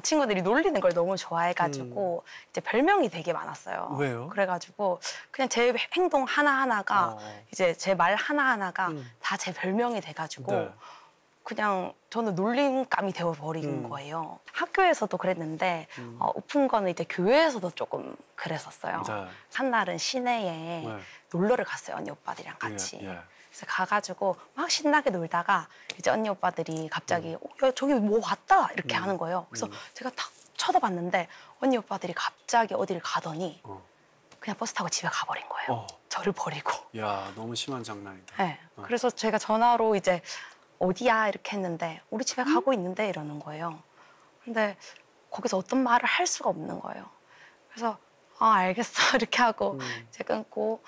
친구들이 놀리는 걸 너무 좋아해가지고 이제 별명이 되게 많았어요. 왜요? 그래가지고 그냥 제 행동 하나하나가 이제 제 말 하나하나가 다 제 별명이 돼가지고 네. 그냥 저는 놀림감이 되어버린 거예요. 학교에서도 그랬는데 오픈 거는 이제 교회에서도 조금 그랬었어요. 네. 한날은 시내에 네. 놀러를 갔어요. 언니 오빠들이랑 같이. 예, 예. 그래서 가가지고 막 신나게 놀다가 이제 언니 오빠들이 갑자기 야, 저기 뭐 왔다 이렇게 하는 거예요. 그래서 제가 탁 쳐다봤는데 언니 오빠들이 갑자기 어디를 가더니 그냥 버스 타고 집에 가버린 거예요. 저를 버리고. 야, 너무 심한 장난이다. 네. 그래서 제가 전화로 이제 어디야 이렇게 했는데 우리 집에 가고 있는데 이러는 거예요. 근데 거기서 어떤 말을 할 수가 없는 거예요. 그래서 알겠어 이렇게 하고 이제 끊고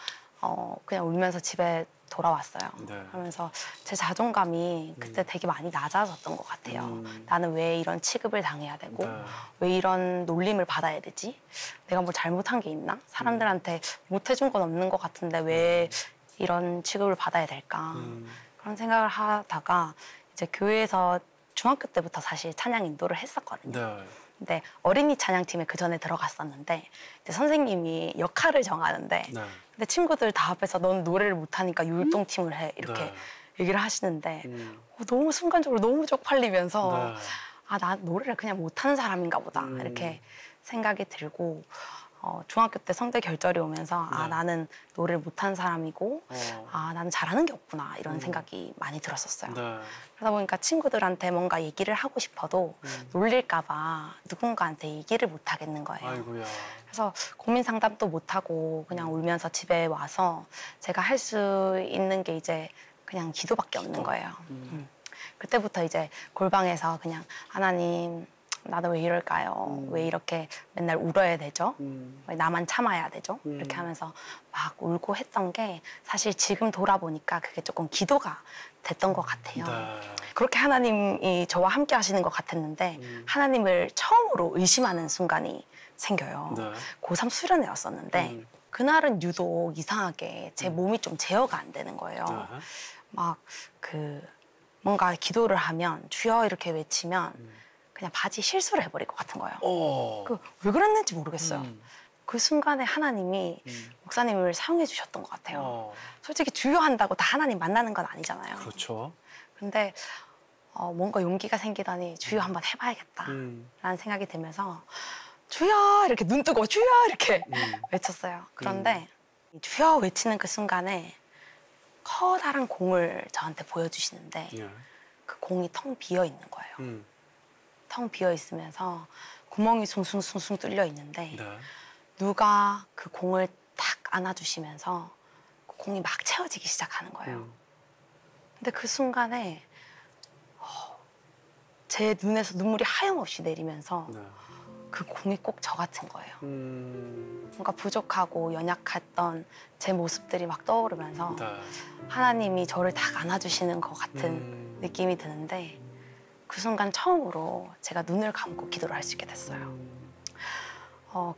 그냥 울면서 집에 돌아왔어요. 네. 그러면서 제 자존감이 그때 되게 많이 낮아졌던 것 같아요. 나는 왜 이런 취급을 당해야 되고 네. 왜 이런 놀림을 받아야 되지? 내가 뭘 잘못한 게 있나? 사람들한테 못 해준 건 없는 것 같은데 왜 이런 취급을 받아야 될까? 그런 생각을 하다가 이제 교회에서 중학교 때부터 사실 찬양 인도를 했었거든요. 네. 근데 어린이 찬양팀에 그 전에 들어갔었는데 이제 선생님이 역할을 정하는데 네. 근데 친구들 다 앞에서 넌 노래를 못하니까 율동팀을 해 이렇게 네. 얘기를 하시는데 너무 순간적으로 너무 쪽팔리면서 네. 나 노래를 그냥 못하는 사람인가 보다 이렇게 생각이 들고 중학교 때 성대 결절이 오면서 네. 나는 노래를 못하는 사람이고 나는 잘하는 게 없구나 이런 생각이 많이 들었었어요. 네. 그러다 보니까 친구들한테 뭔가 얘기를 하고 싶어도 놀릴까 봐 누군가한테 얘기를 못 하겠는 거예요. 아이고야. 그래서 고민 상담도 못 하고 그냥 울면서 집에 와서 제가 할 수 있는 게 이제 그냥 기도밖에 없는 거예요. 그때부터 이제 골방에서 그냥 하나님 나도 왜 이럴까요? 왜 이렇게 맨날 울어야 되죠? 왜 나만 참아야 되죠? 이렇게 하면서 막 울고 했던 게 사실 지금 돌아보니까 그게 조금 기도가 됐던 것 같아요. 네. 그렇게 하나님이 저와 함께 하시는 것 같았는데 하나님을 처음으로 의심하는 순간이 생겨요. 네. 고3 수련회였었는데 그날은 유독 이상하게 제 몸이 좀 제어가 안 되는 거예요. 막 뭔가 기도를 하면 주여 이렇게 외치면 그냥 바지 실수를 해버릴 것 같은 거예요. 왜 그랬는지 모르겠어요. 그 순간에 하나님이 목사님을 사용해 주셨던 것 같아요. 솔직히 주여 한다고 다 하나님 만나는 건 아니잖아요. 그렇죠. 근데 뭔가 용기가 생기더니 주여 한번 해봐야겠다 라는 생각이 들면서 주여 이렇게 눈 뜨고 주여 이렇게 외쳤어요. 그런데 주여 외치는 그 순간에 커다란 공을 저한테 보여주시는데 예. 그 공이 텅 비어 있는 거예요. 텅 비어 있으면서 구멍이 숭숭숭숭 뚫려 있는데 네. 누가 그 공을 탁 안아주시면서 그 공이 막 채워지기 시작하는 거예요. 근데 그 순간에 제 눈에서 눈물이 하염없이 내리면서 네. 그 공이 꼭 저 같은 거예요. 음. 뭔가 부족하고 연약했던 제 모습들이 막 떠오르면서 네. 하나님이 저를 딱 안아주시는 것 같은 느낌이 드는데 그 순간 처음으로 제가 눈을 감고 기도를 할 수 있게 됐어요.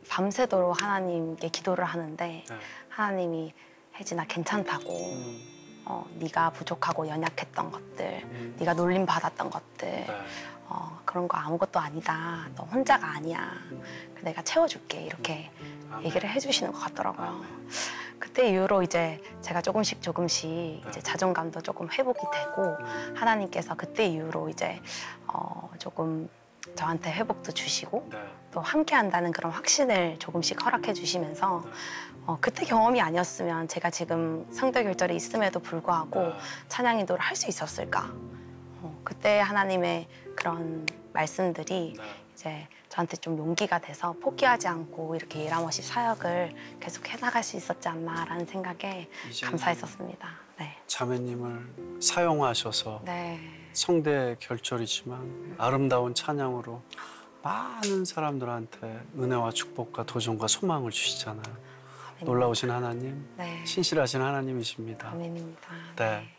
밤새도록 하나님께 기도를 하는데 네. 하나님이 혜진아 괜찮다고 네가 부족하고 연약했던 것들 네가 놀림받았던 것들 네. 그런 거 아무것도 아니다. 너 혼자가 아니야. 내가 채워줄게 이렇게 얘기를 해주시는 것 같더라고요. 그때 이후로 이제 제가 조금씩 이제 자존감도 조금 회복이 되고 하나님께서 그때 이후로 이제 조금 저한테 회복도 주시고 네. 또 함께 한다는 그런 확신을 조금씩 허락해 주시면서 그때 경험이 아니었으면 제가 지금 성대 결절이 있음에도 불구하고 찬양 인도를 할 수 있었을까? 그때 하나님의 그런 말씀들이 이제 저한테 좀 용기가 돼서 포기하지 않고 이렇게 일하머시 사역을 계속 해나갈 수 있었지 않나라는 생각에 감사했었습니다. 네. 자매님을 사용하셔서 네. 성대 결절이지만 아름다운 찬양으로 많은 사람들한테 은혜와 축복과 도전과 소망을 주시잖아요. 아멘. 놀라우신 하나님, 네. 신실하신 하나님이십니다. 아멘입니다. 네.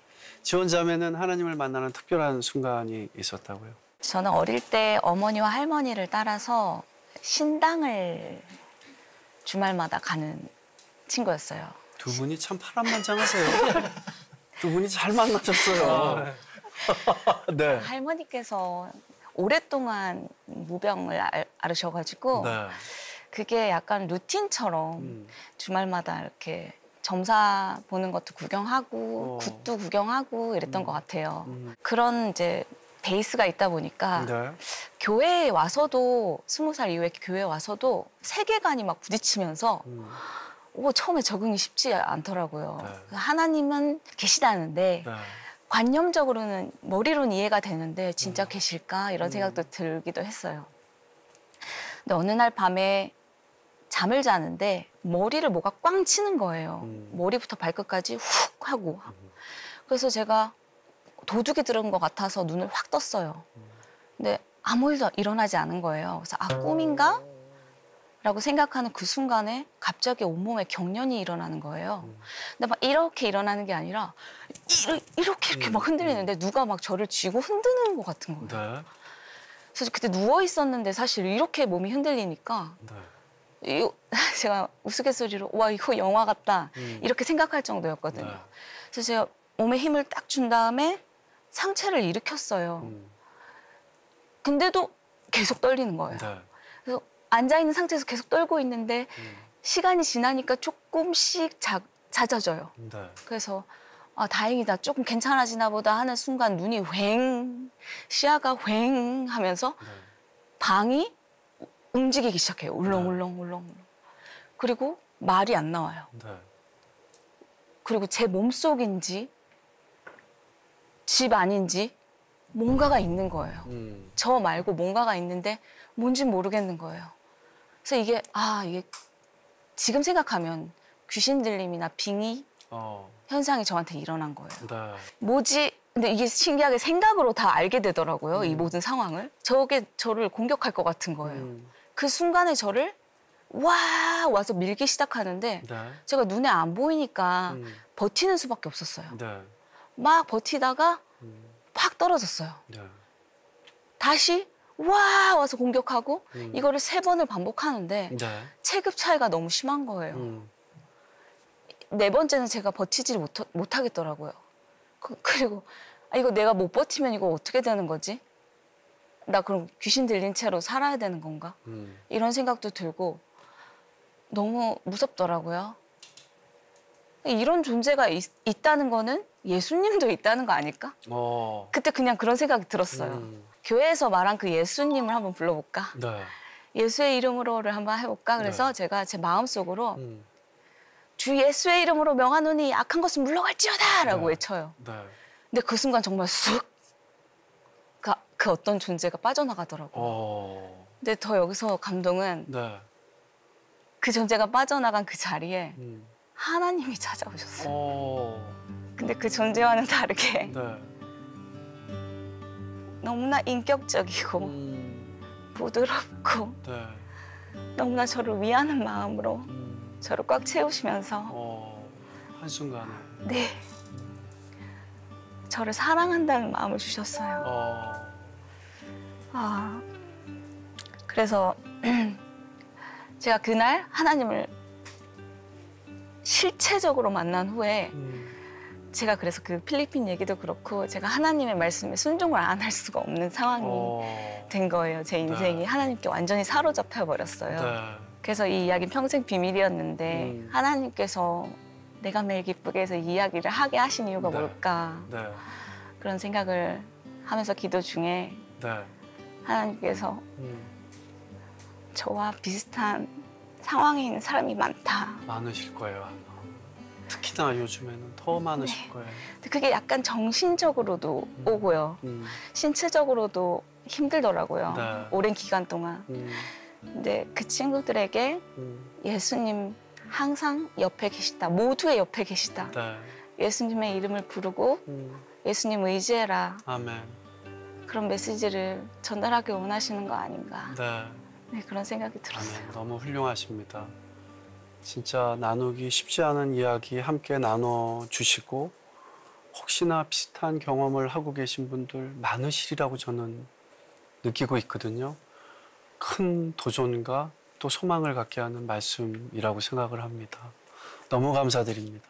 지원 자매는 하나님을 만나는 특별한 순간이 있었다고요? 저는 어릴 때 어머니와 할머니를 따라서 신당을 주말마다 가는 친구였어요. 두 분이 참 파란만장하세요. 두 분이 잘 만나셨어요. 네. 할머니께서 오랫동안 무병을 앓으셔가지고 네. 그게 약간 루틴처럼 주말마다 이렇게 점사 보는 것도 구경하고 굿도 구경하고 이랬던 것 같아요. 그런 이제 베이스가 있다 보니까 네. 교회에 와서도 20살 이후에 교회에 와서도 세계관이 막 부딪히면서 처음에 적응이 쉽지 않더라고요. 네. 하나님은 계시다는데 네. 관념적으로는 머리로는 이해가 되는데 진짜 계실까 이런 생각도 들기도 했어요. 근데 어느 날 밤에 잠을 자는데 머리를 뭐가 꽝 치는 거예요. 머리부터 발끝까지 훅 하고. 그래서 제가 도둑이 들은 것 같아서 눈을 확 떴어요. 근데 아무 일도 일어나지 않은 거예요. 그래서 아, 꿈인가? 라고 생각하는 그 순간에 갑자기 온몸에 경련이 일어나는 거예요. 근데 막 이렇게 일어나는 게 아니라 이렇게 막 흔들리는데 누가 막 저를 쥐고 흔드는 것 같은 거예요. 네. 그래서 그때 누워 있었는데 사실 이렇게 몸이 흔들리니까 네. 제가 우스갯소리로 와 이거 영화 같다 이렇게 생각할 정도였거든요. 네. 그래서 제가 몸에 힘을 딱 준 다음에 상체를 일으켰어요. 근데도 계속 떨리는 거예요. 네. 그래서 앉아있는 상태에서 계속 떨고 있는데 시간이 지나니까 조금씩 잦아져요. 네. 그래서 아, 다행이다. 조금 괜찮아지나 보다 하는 순간 눈이 휑, 시야가 휑 하면서 네. 방이 움직이기 시작해요. 울렁울렁. 그리고 말이 안 나와요. 네. 그리고 제 몸속인지 집 아닌지 뭔가가 있는 거예요. 저 말고 뭔가가 있는데 뭔진 모르겠는 거예요. 그래서 이게 지금 생각하면 귀신 들림이나 빙의 현상이 저한테 일어난 거예요. 네. 뭐지? 근데 이게 신기하게 생각으로 다 알게 되더라고요. 이 모든 상황을. 저게 저를 공격할 것 같은 거예요. 그 순간에 저를 와서 밀기 시작하는데 네. 제가 눈에 안 보이니까 버티는 수밖에 없었어요. 네. 막 버티다가 팍 떨어졌어요. 네. 다시 와서 공격하고 이거를 3번을 반복하는데 네. 체급 차이가 너무 심한 거예요. 4번째는 제가 버티지 못하겠더라고요. 그리고 이거 내가 못 버티면 이거 어떻게 되는 거지? 나 그럼 귀신 들린 채로 살아야 되는 건가? 이런 생각도 들고 너무 무섭더라고요. 이런 존재가 있다는 거는 예수님도 있다는 거 아닐까? 그때 그냥 그런 생각이 들었어요. 교회에서 말한 그 예수님을 한번 불러볼까? 네. 예수의 이름으로를 한번 해볼까? 그래서 네. 제가 제 마음속으로 주 예수의 이름으로 명하노니 악한 것은 물러갈지어다! 라고 네. 외쳐요. 네. 근데 그 순간 정말 쑥! 그 어떤 존재가 빠져나가더라고요. 근데 더 여기서 감동은 네. 그 존재가 빠져나간 그 자리에 하나님이 찾아오셨어요. 근데 그 존재와는 다르게 네. 너무나 인격적이고 부드럽고 네. 너무나 저를 위하는 마음으로 저를 꽉 채우시면서 한순간에. 네, 저를 사랑한다는 마음을 주셨어요. 그래서 제가 그날 하나님을 실체적으로 만난 후에 제가 그래서 그 필리핀 얘기도 그렇고 제가 하나님의 말씀에 순종을 안 할 수가 없는 상황이 된 거예요. 제 인생이 네. 하나님께 완전히 사로잡혀 버렸어요. 네. 그래서 이 이야기는 평생 비밀이었는데 하나님께서 내가 매일 기쁘게 해서 이 이야기를 하게 하신 이유가 네. 뭘까 네. 그런 생각을 하면서 기도 중에 네. 하나님께서 저와 비슷한 상황에 있는 사람이 많다. 많으실 거예요, 아마. 특히나 요즘에는 더 많으실 거예요. 근데 그게 약간 정신적으로도 오고요. 신체적으로도 힘들더라고요. 네. 오랜 기간 동안. 근데 그 친구들에게 예수님 항상 옆에 계시다. 모두의 옆에 계시다. 네. 예수님의 이름을 부르고 예수님 의지해라. 아멘. 그런 메시지를 전달하기 원하시는 거 아닌가. 네. 네, 그런 생각이 들었어요. 아멘. 너무 훌륭하십니다. 진짜 나누기 쉽지 않은 이야기 함께 나눠주시고 혹시나 비슷한 경험을 하고 계신 분들 많으시리라고 저는 느끼고 있거든요. 큰 도전과 또 소망을 갖게 하는 말씀이라고 생각을 합니다. 너무 감사드립니다.